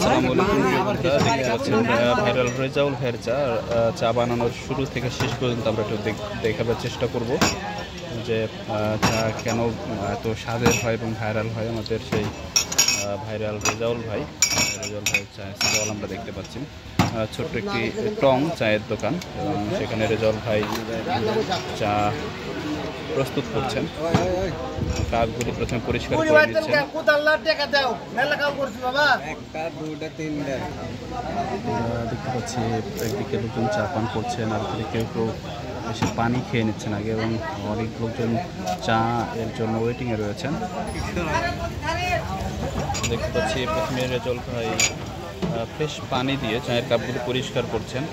আসসালামু আলাইকুম বন্ধুরা, দেখতে পাচ্ছেন ভাইরাল রেজাউল ভাইয়ের চা বানানোর শুরু থেকে শেষ পর্যন্ত আমরা একটু দেখাবার চেষ্টা করব যে চা কেন এত স্বাদের হয় এবং ভাইরাল হয়। আমাদের সেই ভাইরাল রেজাউল ভাইয়ের চায়ের স্টল আমরা দেখতে পাচ্ছি। ছোট্ট একটি টং চায়ের দোকান এবং সেখানে রেজাউল ভাই চা প্রস্তুত করছেন। কাপগুলি প্রথমে পরিষ্কার করে নিচ্ছেন। দেখতে পাচ্ছি একদিকে লোকজন চা পান করছেন, আর কেউ কেউ এসে পানি খেয়ে নিচ্ছেন আগে, এবং অনেক লোকজন চা এর জন্য ওয়েটিংয়ে রয়েছেন। দেখতে পাচ্ছি প্রথমে রেজাউল ভাই ফ্রেশ পানি দিয়ে চায়ের কাপগুলি পরিষ্কার করছেন।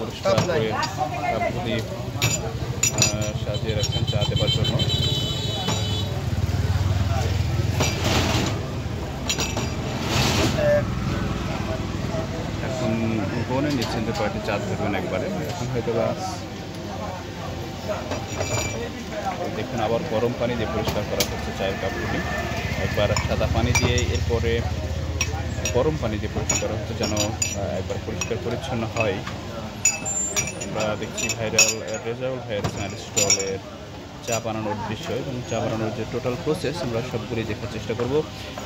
পরিষ্কার করে কাপগুলি সাজিয়ে রাখছেন চা দেবার জন্য। এখন বনে নিচ্ছেন যে কয়েকটি চা ধরবেন একবারে। এখন হয়তো বা দেখুন আবার গরম পানি দিয়ে পরিষ্কার করা হচ্ছে চায়ের কাপগুলি। একবার সাদা পানি দিয়ে এরপরে গরম পানি দিয়ে পরিষ্কার করা হচ্ছে, যেন একবার পরিষ্কার পরিচ্ছন্ন হয়। আমরা দেখছি ভাইরাল রেজাউল ভাইয়ের চায়ের স্টলের চা বানানোর দৃশ্য এবং চা বানানোর যে টোটাল প্রসেস আমরা সবগুলি দেখার চেষ্টা করব।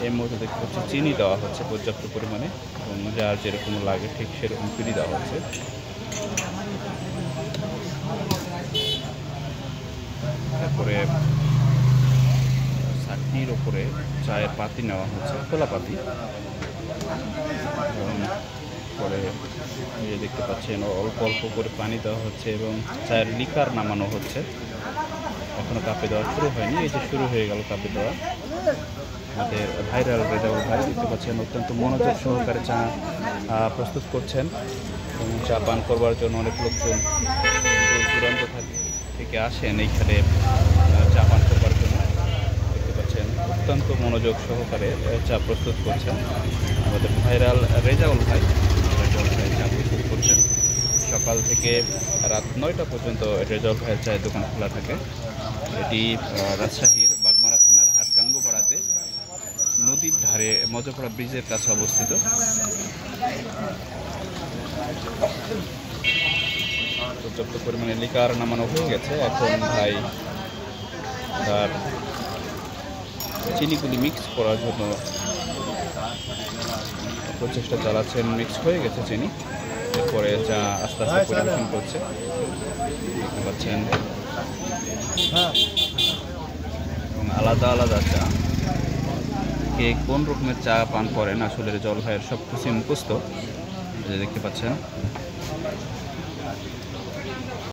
এই মুহূর্তে দেখতে পাচ্ছি চিনি দেওয়া হচ্ছে পর্যাপ্ত পরিমাণে, এবং যার যেরকম লাগে ঠিক সেরকম চিনি দেওয়া হচ্ছে। তারপরে চাটনির ওপরে চায়ের পাতি নেওয়া হচ্ছে, খোলা পাতি। এবং পরে দেখতে পাচ্ছেন অল্প অল্প করে পানি দেওয়া হচ্ছে এবং চায়ের লিকার নামানো হচ্ছে। এখনো কাপে দেওয়া শুরু হয়নি, এই যে শুরু হয়ে গেল কাপে দেওয়া। আমাদের ভাইরাল রেজাউল ভাই দেখতে পাচ্ছেন অত্যন্ত মনোযোগ সহকারে চা প্রস্তুত করছেন, এবং চা পান করবার জন্য অনেক লোকজন দূর দূরান্ত থেকে আসেন এইখানে চা পান করবার জন্য। দেখতে পাচ্ছেন অত্যন্ত মনোযোগ সহকারে চা প্রস্তুত করছেন আমাদের ভাইরাল রেজাউল ভাই চা প্রস্তুত করছেন। সকাল থেকে রাত 9টা পর্যন্ত রেজাউল ভাইয়ের চায়ের দোকান খোলা থাকে। এটি রাজশাহীর বাগমারা থানার হাটগাঙ্গপাড়াতে নদীর ধারে মজপাড়া ব্রিজের কাছে অবস্থিত। পর্যাপ্ত পরিমাণে লিকার নামানো হয়ে গেছে। এখন ভাই তার চিনিগুলি মিক্স করার জন্য প্রচেষ্টা চালাচ্ছেন। মিক্স হয়ে গেছে চিনি, এরপরে চা আস্তে আস্তে পরিবেশন করছে। দেখতে পাচ্ছেন এবং আলাদা আলাদা চা, কে কোন রকমের চা পান করেন আসলে রেজাউল ভাইয়ের সব কিছু মুখস্থ। দেখতে পাচ্ছেন।